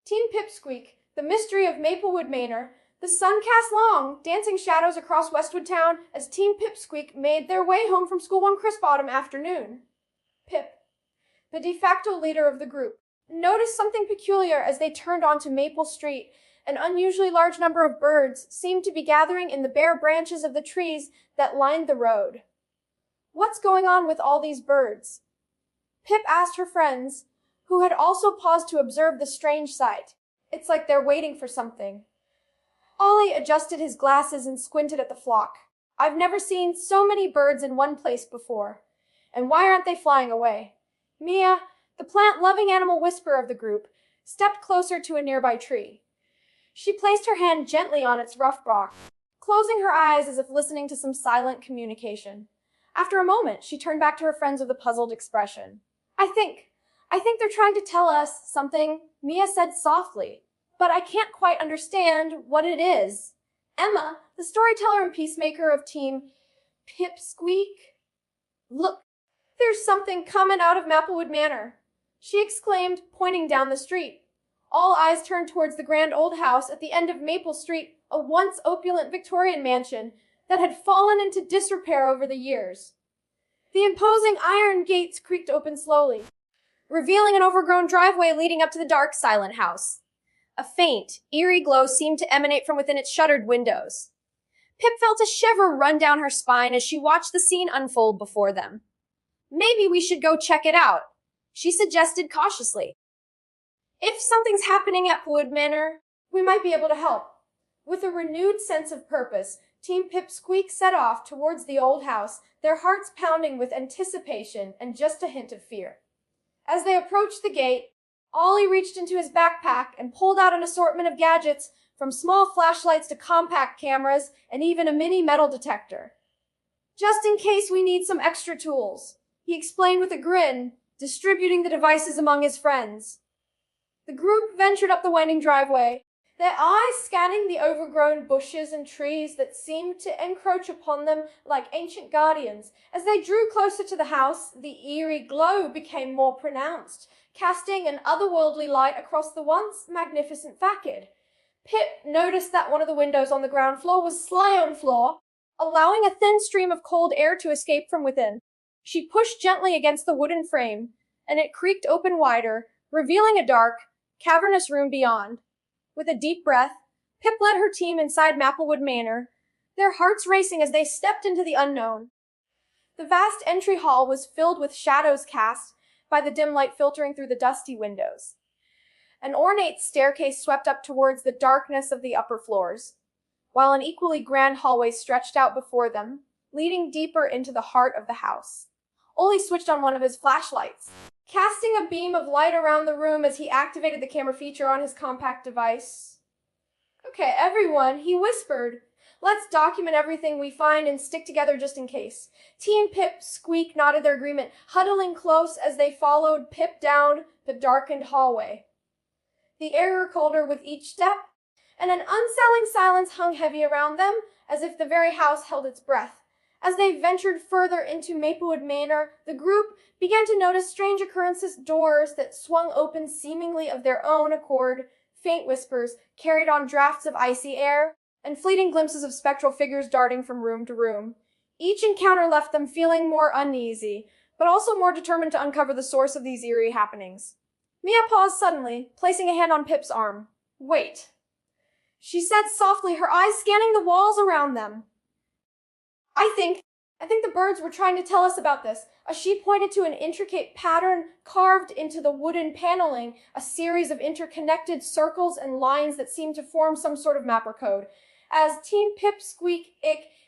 Teen Pipsqueak, the Mystery of Maplewood Manor. The sun cast long, dancing shadows across Westwood Town as Teen Pipsqueak made their way home from school one crisp autumn afternoon. Pip, the de facto leader of the group, noticed something peculiar as they turned onto Maple Street. An unusually large number of birds seemed to be gathering in the bare branches of the trees that lined the road. What's going on with all these birds? Pip asked her friends, who had also paused to observe the strange sight. It's like they're waiting for something. Ollie adjusted his glasses and squinted at the flock. I've never seen so many birds in one place before. And why aren't they flying away? Mia, the plant-loving animal whisperer of the group, stepped closer to a nearby tree. She placed her hand gently on its rough bark, closing her eyes as if listening to some silent communication. After a moment, she turned back to her friends with a puzzled expression. I think they're trying to tell us something, Mia said softly, but I can't quite understand what it is. Emma, the storyteller and peacemaker of Team Pipsqueak. Look, there's something coming out of Maplewood Manor, she exclaimed, pointing down the street. All eyes turned towards the grand old house at the end of Maple Street, a once opulent Victorian mansion that had fallen into disrepair over the years. The imposing iron gates creaked open slowly, revealing an overgrown driveway leading up to the dark, silent house. A faint, eerie glow seemed to emanate from within its shuttered windows. Pip felt a shiver run down her spine as she watched the scene unfold before them. Maybe we should go check it out, she suggested cautiously. If something's happening at Wood Manor, we might be able to help. With a renewed sense of purpose, Team Pipsqueak set off towards the old house, their hearts pounding with anticipation and just a hint of fear. As they approached the gate, Ollie reached into his backpack and pulled out an assortment of gadgets, from small flashlights to compact cameras and even a mini metal detector. Just in case we need some extra tools, he explained with a grin, distributing the devices among his friends. The group ventured up the winding driveway, their eyes scanning the overgrown bushes and trees that seemed to encroach upon them like ancient guardians. As they drew closer to the house, the eerie glow became more pronounced, casting an otherworldly light across the once magnificent facade. Pip noticed that one of the windows on the ground floor was sly on floor, allowing a thin stream of cold air to escape from within. She pushed gently against the wooden frame, and it creaked open wider, revealing a dark, cavernous room beyond. With a deep breath, Pip led her team inside Maplewood Manor, their hearts racing as they stepped into the unknown. The vast entry hall was filled with shadows cast by the dim light filtering through the dusty windows. An ornate staircase swept up towards the darkness of the upper floors, while an equally grand hallway stretched out before them, leading deeper into the heart of the house. Ollie switched on one of his flashlights, casting a beam of light around the room as he activated the camera feature on his compact device. Okay, everyone, he whispered. Let's document everything we find and stick together just in case. Teen Pipsqueak nodded their agreement, huddling close as they followed Pip down the darkened hallway. The air grew colder with each step, and an unsettling silence hung heavy around them, as if the very house held its breath. As they ventured further into Maplewood Manor, the group began to notice strange occurrences, doors that swung open seemingly of their own accord, faint whispers carried on drafts of icy air, and fleeting glimpses of spectral figures darting from room to room. Each encounter left them feeling more uneasy, but also more determined to uncover the source of these eerie happenings. Mia paused suddenly, placing a hand on Pip's arm. Wait, she said softly, her eyes scanning the walls around them. I think the birds were trying to tell us about this. As she pointed to an intricate pattern carved into the wooden paneling, a series of interconnected circles and lines that seemed to form some sort of map or code. As Team Pipsqueak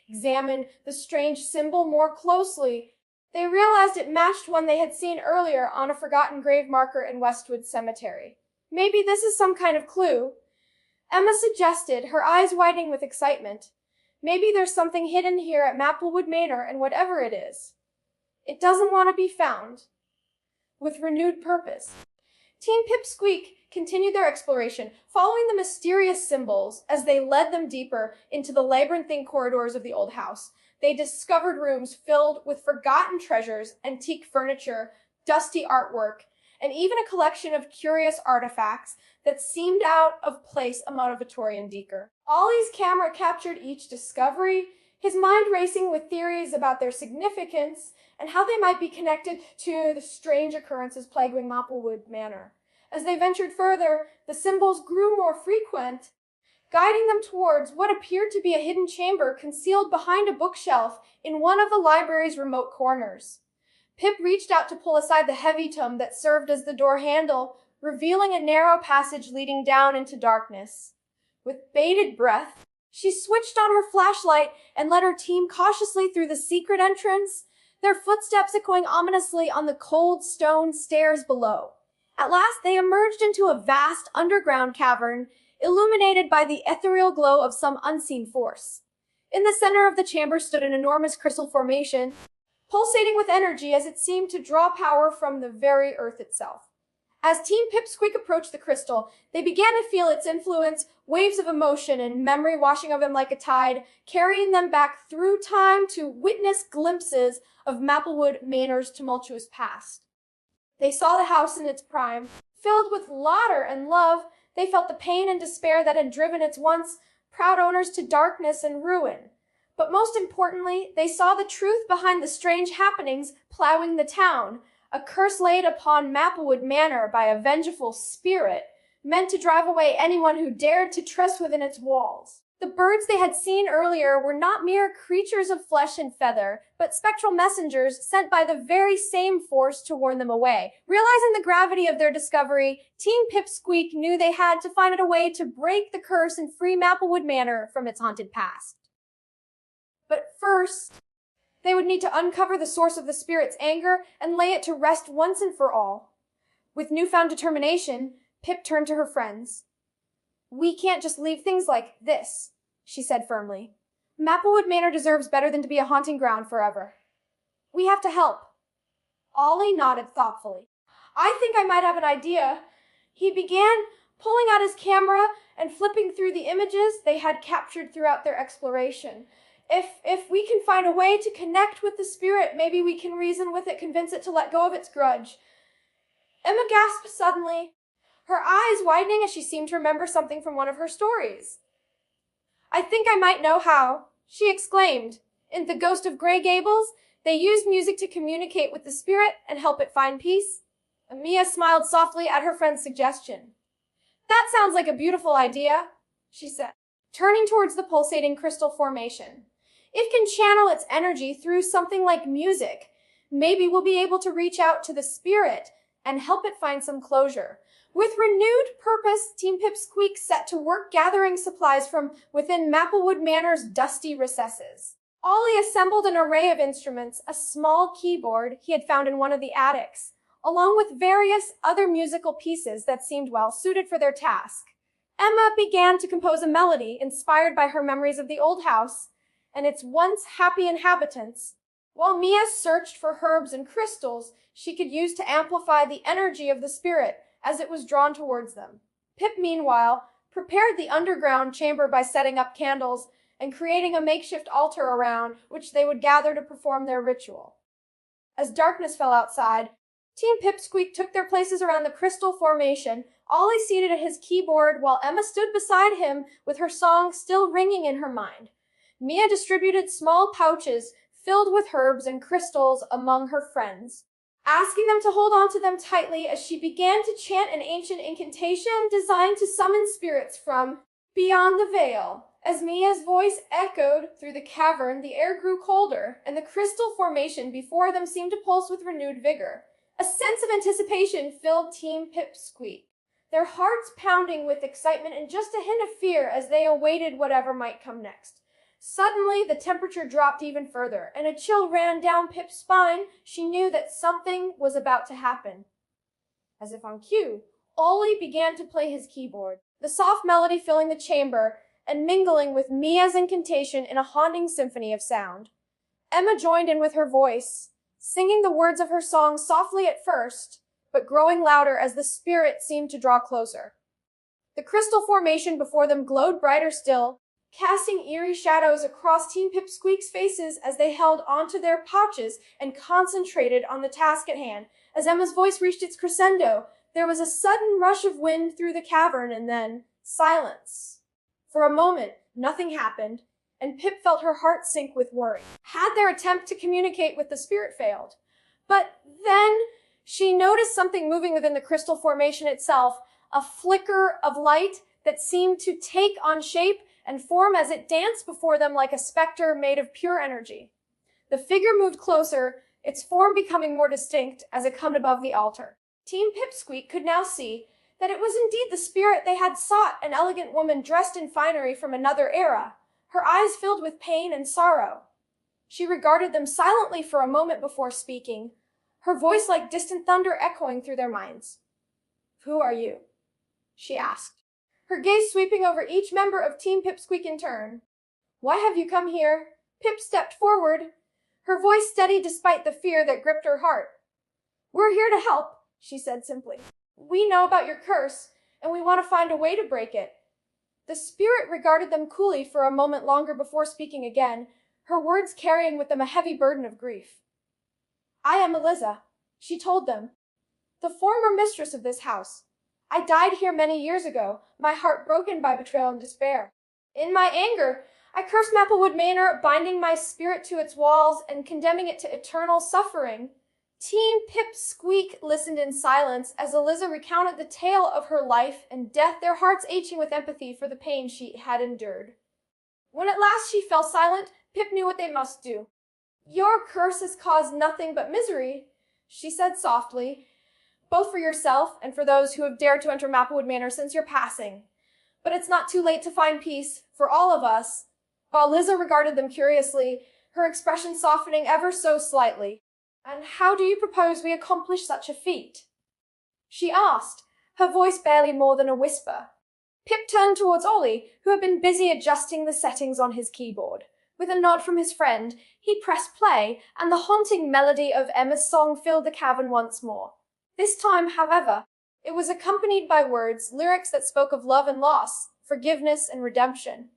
examined the strange symbol more closely, they realized it matched one they had seen earlier on a forgotten grave marker in Westwood Cemetery. Maybe this is some kind of clue, Emma suggested, her eyes widening with excitement. Maybe there's something hidden here at Maplewood Manor, and whatever it is, it doesn't want to be found. With renewed purpose, Team Pipsqueak continued their exploration, following the mysterious symbols as they led them deeper into the labyrinthine corridors of the old house. They discovered rooms filled with forgotten treasures, antique furniture, dusty artwork, and even a collection of curious artifacts that seemed out of place among a Victorian decor. Ollie's camera captured each discovery, his mind racing with theories about their significance and how they might be connected to the strange occurrences plaguing Maplewood Manor. As they ventured further, the symbols grew more frequent, guiding them towards what appeared to be a hidden chamber concealed behind a bookshelf in one of the library's remote corners. Pip reached out to pull aside the heavy tome that served as the door handle, revealing a narrow passage leading down into darkness. With bated breath, she switched on her flashlight and led her team cautiously through the secret entrance, their footsteps echoing ominously on the cold stone stairs below. At last, they emerged into a vast underground cavern, illuminated by the ethereal glow of some unseen force. In the center of the chamber stood an enormous crystal formation, pulsating with energy as it seemed to draw power from the very earth itself. As Team Pipsqueak approached the crystal, they began to feel its influence, waves of emotion and memory washing over them like a tide, carrying them back through time to witness glimpses of Maplewood Manor's tumultuous past. They saw the house in its prime, filled with laughter and love. They felt the pain and despair that had driven its once proud owners to darkness and ruin. But most importantly, they saw the truth behind the strange happenings plowing the town, a curse laid upon Maplewood Manor by a vengeful spirit, meant to drive away anyone who dared to trespass within its walls. The birds they had seen earlier were not mere creatures of flesh and feather, but spectral messengers sent by the very same force to warn them away. Realizing the gravity of their discovery, Team Pipsqueak knew they had to find a way to break the curse and free Maplewood Manor from its haunted past. But first, they would need to uncover the source of the spirit's anger and lay it to rest once and for all. With newfound determination, Pip turned to her friends. "We can't just leave things like this," she said firmly. "Maplewood Manor deserves better than to be a haunting ground forever. We have to help." Ollie nodded thoughtfully. "I think I might have an idea." He began pulling out his camera and flipping through the images they had captured throughout their exploration. If we can find a way to connect with the spirit, maybe we can reason with it, convince it to let go of its grudge." Emma gasped suddenly, her eyes widening as she seemed to remember something from one of her stories. "I think I might know how," she exclaimed. "In The Ghost of Grey Gables, they used music to communicate with the spirit and help it find peace." Mia smiled softly at her friend's suggestion. "That sounds like a beautiful idea," she said, turning towards the pulsating crystal formation. "It can channel its energy through something like music. Maybe we'll be able to reach out to the spirit and help it find some closure." With renewed purpose, Team Pipsqueak set to work gathering supplies from within Maplewood Manor's dusty recesses. Ollie assembled an array of instruments, a small keyboard he had found in one of the attics, along with various other musical pieces that seemed well suited for their task. Emma began to compose a melody inspired by her memories of the old house and its once happy inhabitants, while Mia searched for herbs and crystals she could use to amplify the energy of the spirit as it was drawn towards them. Pip, meanwhile, prepared the underground chamber by setting up candles and creating a makeshift altar around which they would gather to perform their ritual. As darkness fell outside, Team Pipsqueak took their places around the crystal formation, Ollie seated at his keyboard while Emma stood beside him with her song still ringing in her mind. Mia distributed small pouches filled with herbs and crystals among her friends, asking them to hold on to them tightly as she began to chant an ancient incantation designed to summon spirits from beyond the veil. As Mia's voice echoed through the cavern, the air grew colder, and the crystal formation before them seemed to pulse with renewed vigor. A sense of anticipation filled Team Pipsqueak, their hearts pounding with excitement and just a hint of fear as they awaited whatever might come next. Suddenly, the temperature dropped even further, and a chill ran down Pip's spine. She knew that something was about to happen. As if on cue, Ollie began to play his keyboard, the soft melody filling the chamber and mingling with Mia's incantation in a haunting symphony of sound. Emma joined in with her voice, singing the words of her song softly at first, but growing louder as the spirit seemed to draw closer. The crystal formation before them glowed brighter still, casting eerie shadows across Team Pipsqueak's faces as they held onto their pouches and concentrated on the task at hand. As Emma's voice reached its crescendo, there was a sudden rush of wind through the cavern and then silence. For a moment, nothing happened, and Pip felt her heart sink with worry. Had their attempt to communicate with the spirit failed? But then she noticed something moving within the crystal formation itself, a flicker of light that seemed to take on shape and form as it danced before them like a specter made of pure energy. The figure moved closer, its form becoming more distinct as it came above the altar. Team Pipsqueak could now see that it was indeed the spirit they had sought, an elegant woman dressed in finery from another era, her eyes filled with pain and sorrow. She regarded them silently for a moment before speaking, her voice like distant thunder echoing through their minds. "Who are you?" she asked, her gaze sweeping over each member of Team Pipsqueak in turn. "Why have you come here?" Pip stepped forward, her voice steady despite the fear that gripped her heart. "We're here to help," she said simply. "We know about your curse, and we want to find a way to break it." The spirit regarded them coolly for a moment longer before speaking again, her words carrying with them a heavy burden of grief. "I am Eliza," she told them, "the former mistress of this house. I died here many years ago, my heart broken by betrayal and despair. In my anger, I cursed Maplewood Manor, binding my spirit to its walls and condemning it to eternal suffering." Team Pipsqueak listened in silence as Eliza recounted the tale of her life and death, their hearts aching with empathy for the pain she had endured. When at last she fell silent, Pip knew what they must do. "Your curse has caused nothing but misery," she said softly, "both for yourself and for those who have dared to enter Maplewood Manor since your passing. But it's not too late to find peace for all of us." While Eliza regarded them curiously, her expression softening ever so slightly. "And how do you propose we accomplish such a feat?" she asked, her voice barely more than a whisper. Pip turned towards Ollie, who had been busy adjusting the settings on his keyboard. With a nod from his friend, he pressed play, and the haunting melody of Emma's song filled the cavern once more. This time, however, it was accompanied by words, lyrics that spoke of love and loss, forgiveness and redemption.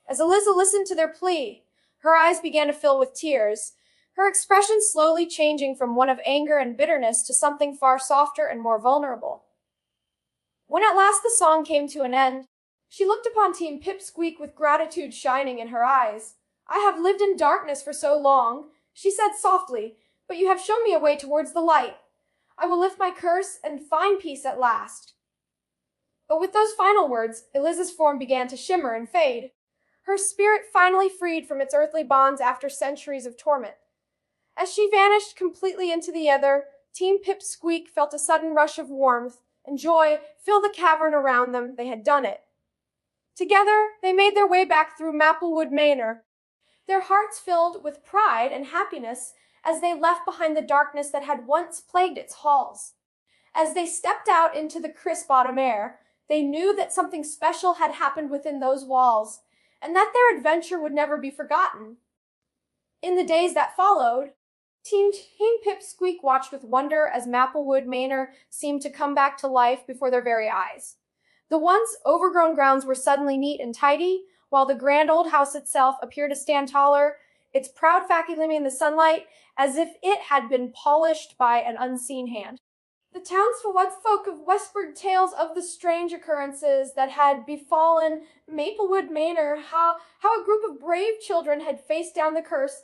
As Eliza listened to their plea, her eyes began to fill with tears, her expression slowly changing from one of anger and bitterness to something far softer and more vulnerable. When at last the song came to an end, she looked upon Team Pipsqueak with gratitude shining in her eyes. "I have lived in darkness for so long," she said softly, "but you have shown me a way towards the light. I will lift my curse and find peace at last." But with those final words, Eliza's form began to shimmer and fade, her spirit finally freed from its earthly bonds after centuries of torment. As she vanished completely into the ether, Team Pipsqueak felt a sudden rush of warmth and joy fill the cavern around them. They had done it. Together, they made their way back through Maplewood Manor, their hearts filled with pride and happiness as they left behind the darkness that had once plagued its halls. As they stepped out into the crisp autumn air, they knew that something special had happened within those walls, and that their adventure would never be forgotten. In the days that followed, Team Pipsqueak watched with wonder as Maplewood Manor seemed to come back to life before their very eyes. The once overgrown grounds were suddenly neat and tidy, while the grand old house itself appeared to stand taller, its proud facade gleaming in the sunlight as if it had been polished by an unseen hand. The townsfolk once spoke of whispered tales of the strange occurrences that had befallen Maplewood Manor, how a group of brave children had faced down the curse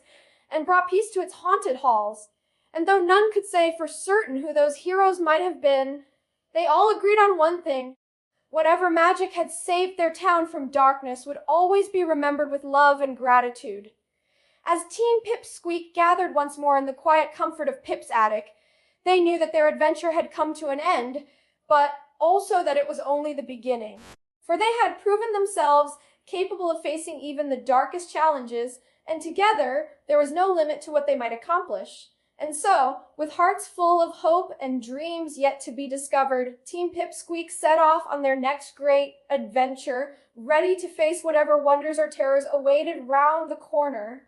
and brought peace to its haunted halls. And though none could say for certain who those heroes might have been, they all agreed on one thing. Whatever magic had saved their town from darkness would always be remembered with love and gratitude. As Team Pipsqueak gathered once more in the quiet comfort of Pip's attic, they knew that their adventure had come to an end, but also that it was only the beginning. For they had proven themselves capable of facing even the darkest challenges, and together there was no limit to what they might accomplish. And so, with hearts full of hope and dreams yet to be discovered, Team Pipsqueak set off on their next great adventure, ready to face whatever wonders or terrors awaited round the corner.